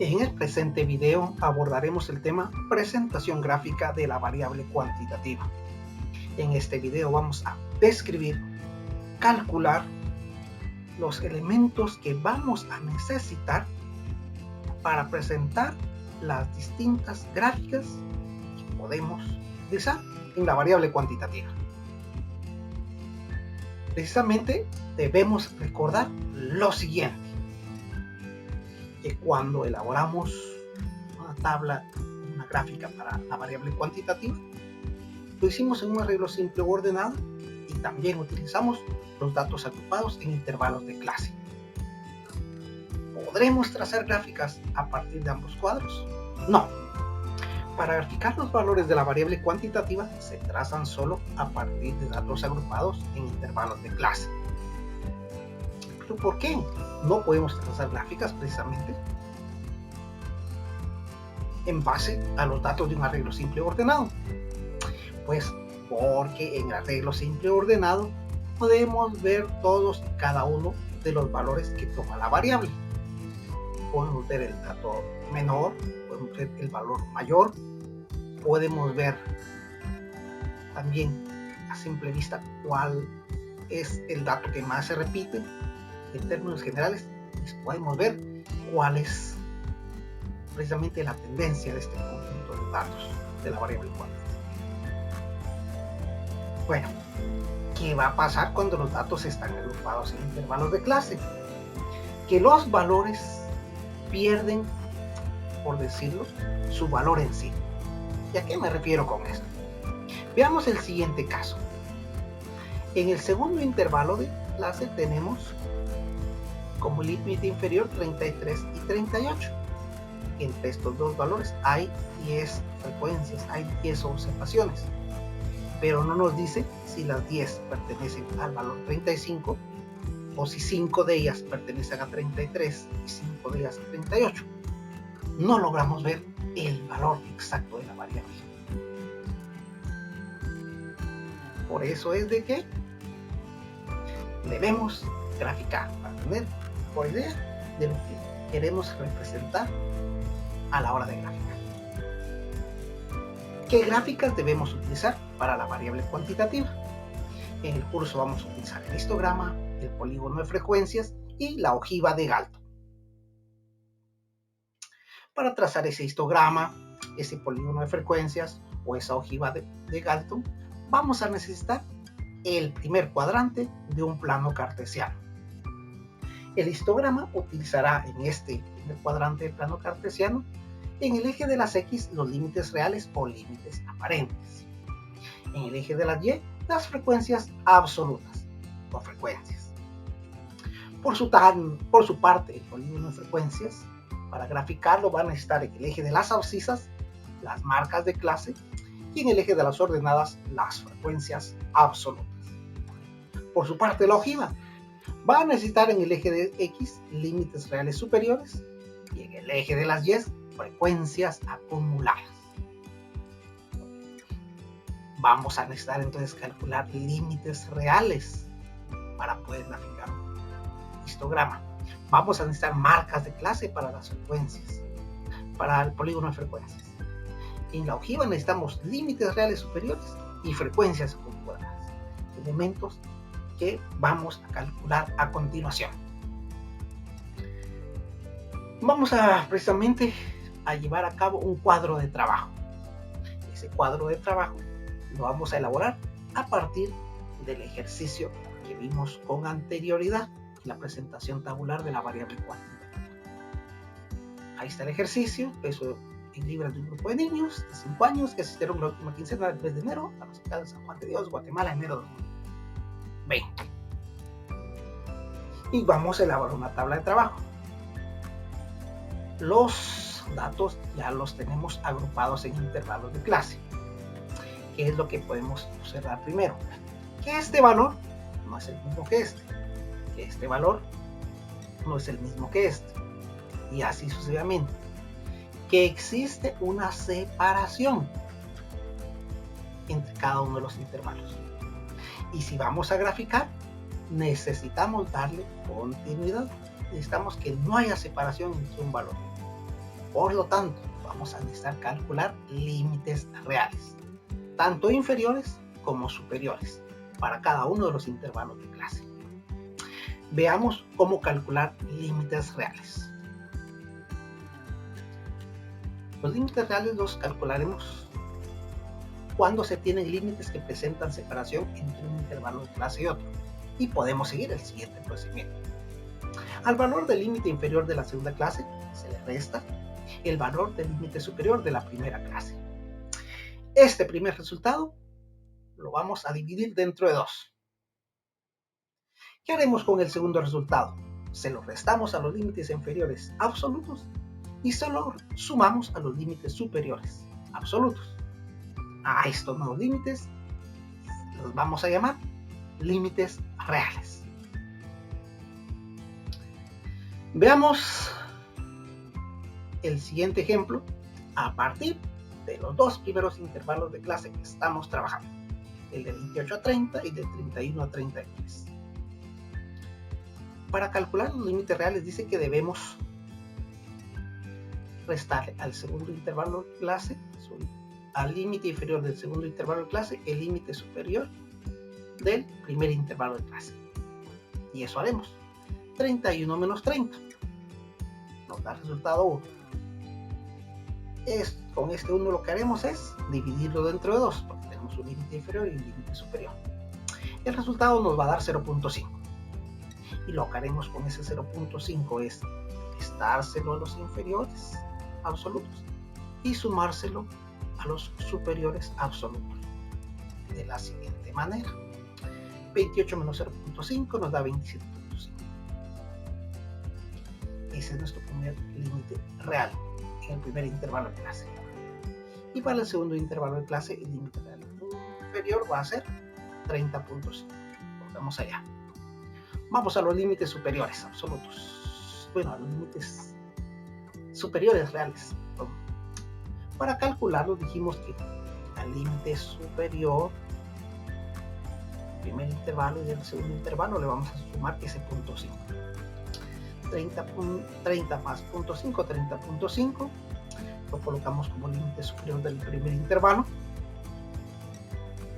En el presente video abordaremos el tema presentación gráfica de la variable cuantitativa. En este video vamos a describir, calcular los elementos que vamos a necesitar para presentar las distintas gráficas que podemos utilizar en la variable cuantitativa. Precisamente debemos recordar lo siguiente, que cuando elaboramos una tabla, una gráfica para la variable cuantitativa, lo hicimos en un arreglo simple o ordenado y también utilizamos los datos agrupados en intervalos de clase. ¿Podremos trazar gráficas a partir de ambos cuadros? No. Para graficar los valores de la variable cuantitativa se trazan solo a partir de datos agrupados en intervalos de clase. ¿Pero por qué no podemos trazar gráficas precisamente en base a los datos de un arreglo simple ordenado? Pues porque en el arreglo simple ordenado podemos ver todos y cada uno de los valores que toma la variable. Podemos ver el dato menor, podemos ver el valor mayor, podemos ver también a simple vista cuál es el dato que más se repite. En términos generales, podemos ver cuál es precisamente la tendencia de este conjunto de datos de la variable cuantitativa. Bueno, ¿qué va a pasar cuando los datos están agrupados en intervalos de clase? Que los valores pierden, por decirlo, su valor en sí. ¿Y a qué me refiero con esto? Veamos el siguiente caso. En el segundo intervalo de clase tenemos como límite inferior 33 y 38. Entre estos dos valores hay 10 frecuencias, hay 10 observaciones, pero no nos dice si las 10 pertenecen al valor 35 o si 5 de ellas pertenecen a 33 y 5 de ellas a 38. No logramos ver el valor exacto de la variable. Por eso es de que debemos graficar para tener por idea de lo que queremos representar a la hora de graficar. ¿Qué gráficas debemos utilizar para la variable cuantitativa? En el curso vamos a utilizar el histograma, el polígono de frecuencias y la ojiva de Galton. Para trazar ese histograma, ese polígono de frecuencias o esa ojiva de Galton, vamos a necesitar el primer cuadrante de un plano cartesiano. El histograma utilizará en este primer cuadrante del plano cartesiano, en el eje de las X, los límites reales o límites aparentes. En el eje de las Y, las frecuencias absolutas o frecuencias. Por su parte, el polígono de frecuencias, para graficarlo, van a estar en el eje de las abscisas, las marcas de clase, y en el eje de las ordenadas, las frecuencias absolutas. Por su parte, la ojiva va a necesitar en el eje de X límites reales superiores y en el eje de las Y frecuencias acumuladas. Vamos a necesitar entonces calcular límites reales para poder graficar un histograma. Vamos a necesitar marcas de clase para las frecuencias, para el polígono de frecuencias. En la ojiva necesitamos límites reales superiores y frecuencias acumuladas, elementos que vamos a calcular a continuación. Vamos a precisamente a llevar a cabo un cuadro de trabajo. Ese cuadro de trabajo lo vamos a elaborar a partir del ejercicio que vimos con anterioridad en la presentación tabular de la variable cuantitativa. Ahí está el ejercicio, peso en libras de un grupo de niños de 5 años que asistieron la última quincena del mes de enero a la Universidad de San Juan de Dios, Guatemala, enero de 2020. Y vamos a elaborar una tabla de trabajo. Los datos ya los tenemos agrupados en intervalos de clase. ¿Qué es lo que podemos observar primero? Que este valor no es el mismo que este. Que este valor no es el mismo que este. Y así sucesivamente. Que existe una separación entre cada uno de los intervalos. Y si vamos a graficar, necesitamos darle continuidad. Necesitamos que no haya separación entre un valor. Por lo tanto, vamos a necesitar calcular límites reales, tanto inferiores como superiores, para cada uno de los intervalos de clase. Veamos cómo calcular límites reales. Los límites reales los calcularemos cuando se tienen límites que presentan separación entre un intervalo de clase y otro, y podemos seguir el siguiente procedimiento. Al valor del límite inferior de la segunda clase se le resta el valor del límite superior de la primera clase. Este primer resultado lo vamos a dividir dentro de 2. ¿Qué haremos con el segundo resultado? Se lo restamos a los límites inferiores absolutos y solo sumamos a los límites superiores absolutos. A estos nuevos límites los vamos a llamar límites reales. Veamos el siguiente ejemplo a partir de los dos primeros intervalos de clase que estamos trabajando, el de 28 a 30 y de 31 a 33. Para calcular los límites reales dice que debemos restarle al segundo intervalo de clase, al límite inferior del segundo intervalo de clase, el límite superior del primer intervalo de clase. Y eso haremos. 31 menos 30 nos da resultado 1. Con este 1 lo que haremos es dividirlo dentro de 2, porque tenemos un límite inferior y un límite superior. El resultado nos va a dar 0.5. Y lo que haremos con ese 0.5 es restárselo a los inferiores absolutos y sumárselo a los superiores absolutos de la siguiente manera. 28 menos 0.5 nos da 27.5. Ese es nuestro primer límite real en el primer intervalo de clase. Y para el segundo intervalo de clase, el límite real inferior va a ser 30.5. Volvemos allá. Vamos a los límites superiores absolutos. Bueno, a los límites superiores reales. Para calcularlo dijimos que al límite superior, primer intervalo y del segundo intervalo, le vamos a sumar ese punto 5. 30 más punto 5, 30.5. Lo colocamos como límite superior del primer intervalo.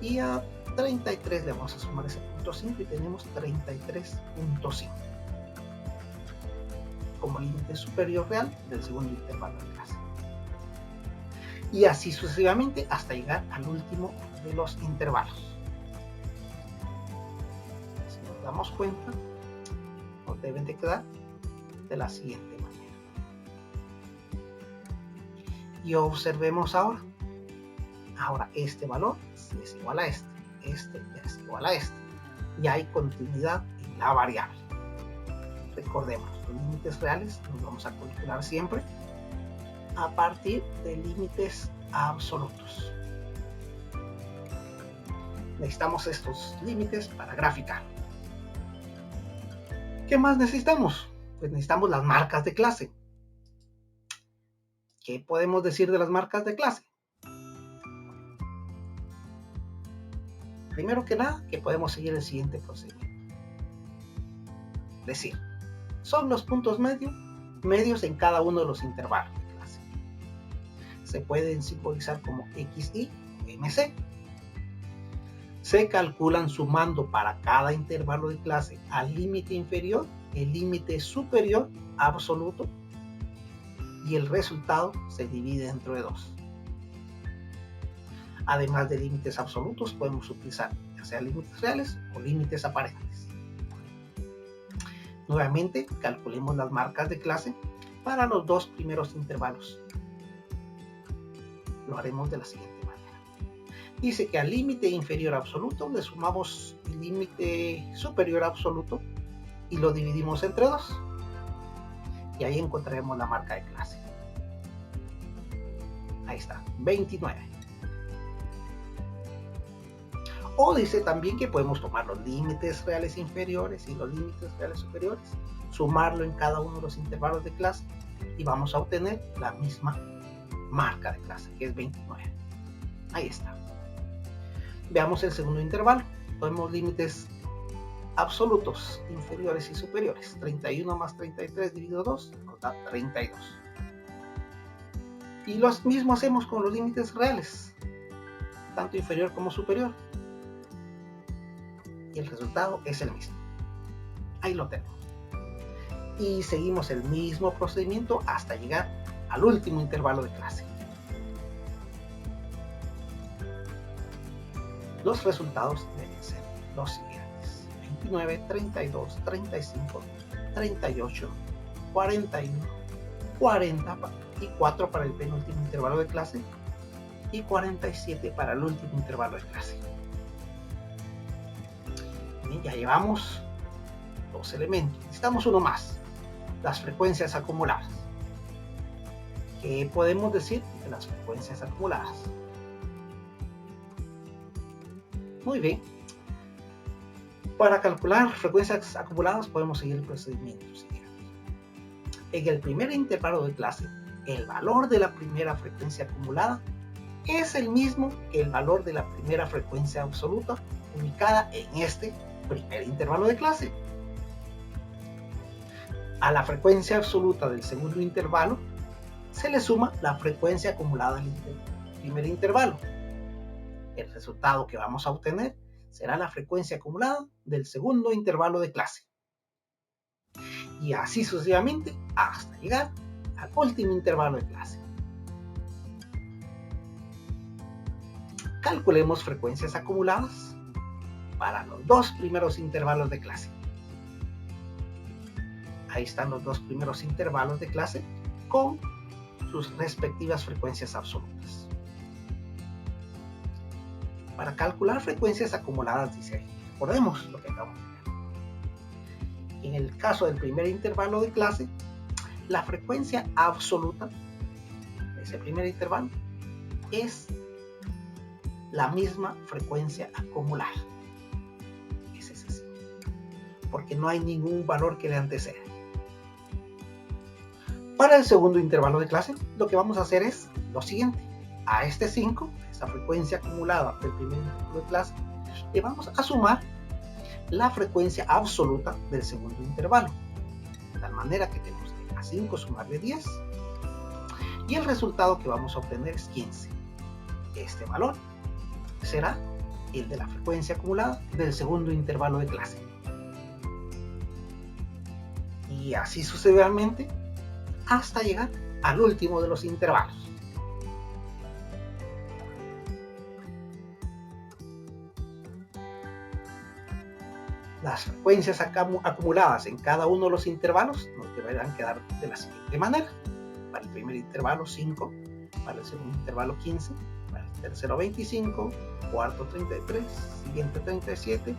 Y a 33 le vamos a sumar ese punto 5 y tenemos 33.5 como límite superior real del segundo intervalo de clase. Y así sucesivamente hasta llegar al último de los intervalos. Si nos damos cuenta, nos deben de quedar de la siguiente manera. Y observemos ahora. Ahora este valor es igual a este es igual a este. Y hay continuidad en la variable. Recordemos, los límites reales los vamos a calcular siempre a partir de límites absolutos. Necesitamos estos límites para graficar. ¿Qué más necesitamos? Pues necesitamos las marcas de clase. ¿Qué podemos decir de las marcas de clase? Primero que nada, que podemos seguir el siguiente procedimiento. Es decir, son los puntos medios en cada uno de los intervalos de clase. Se pueden simbolizar como XY o MC. Se calculan sumando para cada intervalo de clase al límite inferior, el límite superior absoluto, y el resultado se divide dentro de 2. Además de límites absolutos, podemos utilizar ya sea límites reales o límites aparentes. Nuevamente, calculemos las marcas de clase para los dos primeros intervalos. Lo haremos de la siguiente manera. Dice que al límite inferior absoluto le sumamos el límite superior absoluto y lo dividimos entre 2. Y ahí encontraremos la marca de clase. Ahí está, 29. O dice también que podemos tomar los límites reales inferiores y los límites reales superiores, sumarlo en cada uno de los intervalos de clase y vamos a obtener la misma marca de clase, que es 29. Ahí está. Veamos el segundo intervalo. Tenemos límites absolutos inferiores y superiores. 31 más 33 dividido 2 nos da 32. Y lo mismo hacemos con los límites reales, tanto inferior como superior. Y el resultado es el mismo. Ahí lo tenemos. Y seguimos el mismo procedimiento hasta llegar al último intervalo de clase. Los resultados deben ser los siguientes: 29, 32, 35, 38, 41, 40 y 4 para el penúltimo intervalo de clase y 47 para el último intervalo de clase. Bien, ya llevamos 2 elementos. Necesitamos uno más: las frecuencias acumuladas. ¿Qué podemos decir de las frecuencias acumuladas? Muy bien. Para calcular frecuencias acumuladas podemos seguir el procedimiento siguiente. En el primer intervalo de clase, el valor de la primera frecuencia acumulada es el mismo que el valor de la primera frecuencia absoluta ubicada en este primer intervalo de clase. A la frecuencia absoluta del segundo intervalo se le suma la frecuencia acumulada del primer intervalo. El resultado que vamos a obtener será la frecuencia acumulada del segundo intervalo de clase. Y así sucesivamente hasta llegar al último intervalo de clase. Calculemos frecuencias acumuladas para los 2 primeros intervalos de clase. Ahí están los 2 primeros intervalos de clase con sus respectivas frecuencias absolutas. Para calcular frecuencias acumuladas, dice ahí, recordemos lo que acabamos de ver. En el caso del primer intervalo de clase, la frecuencia absoluta de ese primer intervalo es la misma frecuencia acumulada. Es así, porque no hay ningún valor que le anteceda. Para el segundo intervalo de clase, lo que vamos a hacer es lo siguiente: a este 5, esa frecuencia acumulada del primer intervalo de clase, le vamos a sumar la frecuencia absoluta del segundo intervalo, de tal manera que tenemos que a 5 sumarle 10 y el resultado que vamos a obtener es 15. Este valor será el de la frecuencia acumulada del segundo intervalo de clase. Y así sucesivamente hasta llegar al último de los intervalos. Las frecuencias acumuladas en cada uno de los intervalos nos deberán quedar de la siguiente manera: para el primer intervalo 5, para el segundo intervalo 15, para el tercero 25, cuarto 33, siguiente 37,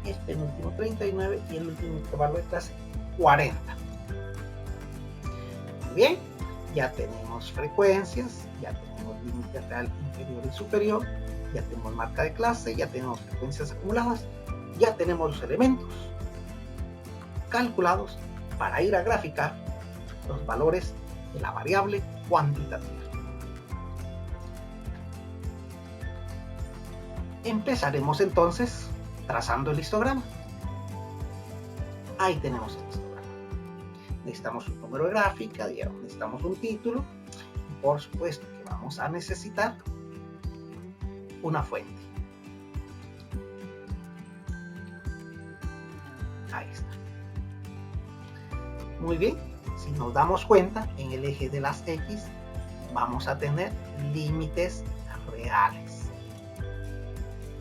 el penúltimo 39 y el último intervalo de clase 40. Muy bien, ya tenemos frecuencias, ya tenemos límite real inferior y superior, ya tenemos marca de clase, ya tenemos frecuencias acumuladas, ya tenemos los elementos calculados para ir a graficar los valores de la variable cuantitativa. Empezaremos entonces trazando el histograma. Ahí tenemos el histograma. Necesitamos un número de gráfica, digamos, necesitamos un título y por supuesto que vamos a necesitar una fuente. Ahí está. Muy bien, si nos damos cuenta, en el eje de las X vamos a tener límites reales.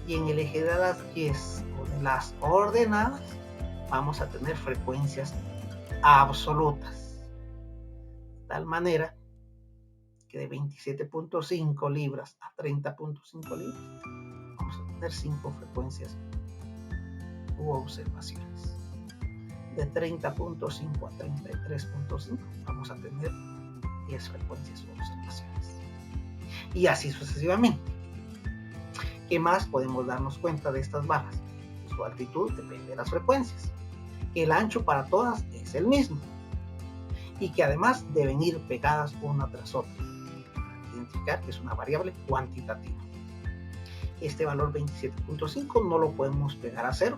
Y en el eje de las Y o de las ordenadas vamos a tener frecuencias absolutas. De tal manera que de 27.5 libras a 30.5 libras vamos a tener 5 frecuencias u observaciones. De 30.5 a 33.5 vamos a tener 10 frecuencias u observaciones. Y así sucesivamente. ¿Qué más podemos darnos cuenta de estas barras? Su altitud depende de las frecuencias. El ancho para todas es el mismo. Y que además deben ir pegadas una tras otra. Para identificar que es una variable cuantitativa. Este valor 27.5 no lo podemos pegar a 0.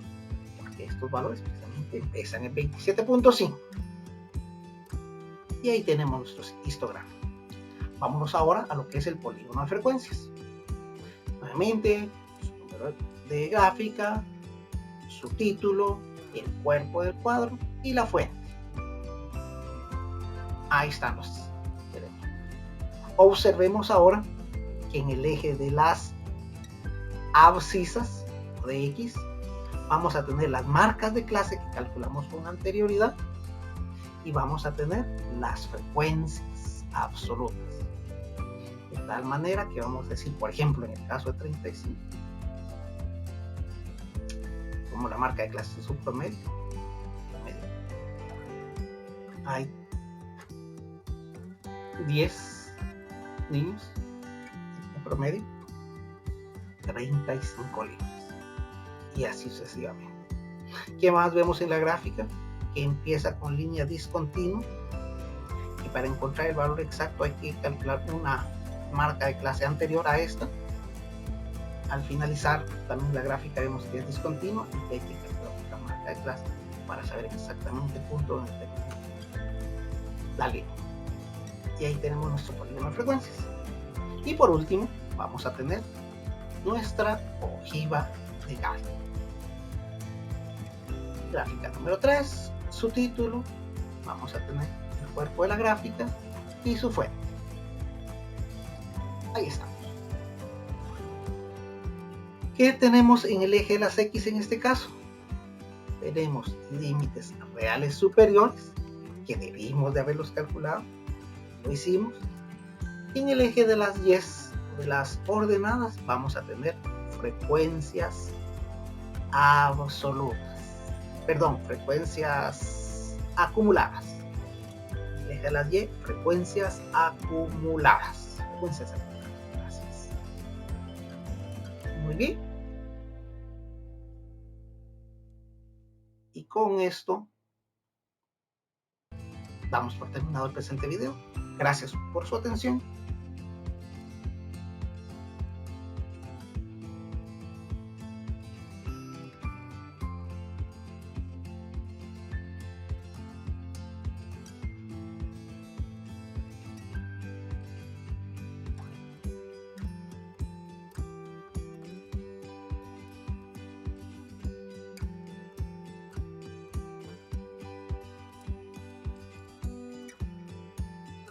Porque estos valores precisamente empiezan en 27.5. Y ahí tenemos nuestro histograma. Vámonos ahora a lo que es el polígono de frecuencias. Nuevamente, su número de gráfica, su título, el cuerpo del cuadro y la fuente. Ahí están los elementos. Observemos ahora que en el eje de las abscisas o de X vamos a tener las marcas de clase que calculamos con anterioridad y vamos a tener las frecuencias absolutas. De tal manera que vamos a decir, por ejemplo, en el caso de 35, como la marca de clase es un promedio, hay 10 niños en promedio, 35 libros y así sucesivamente. ¿Qué más vemos en la gráfica? Que empieza con línea discontinua y para encontrar el valor exacto hay que calcular una marca de clase anterior a esta. Al finalizar también la gráfica vemos que es discontinua y que hay que calcular otra marca de clase para saber exactamente el punto donde termina la línea. Y ahí tenemos nuestro polígono de frecuencias. Y por último vamos a tener nuestra ojiva de Galton. Gráfica número 3, su título, vamos a tener el cuerpo de la gráfica y su fuente. Ahí estamos. ¿Qué tenemos en el eje de las X en este caso? Tenemos límites reales superiores, que debimos de haberlos calculado, lo hicimos. Y en el eje de las Y, de las ordenadas, vamos a tener frecuencias absolutas. Perdón, frecuencias acumuladas. En el eje de las Y, frecuencias acumuladas. Frecuencias acumuladas. Gracias. Muy bien. Y con esto damos por terminado el presente video. Gracias por su atención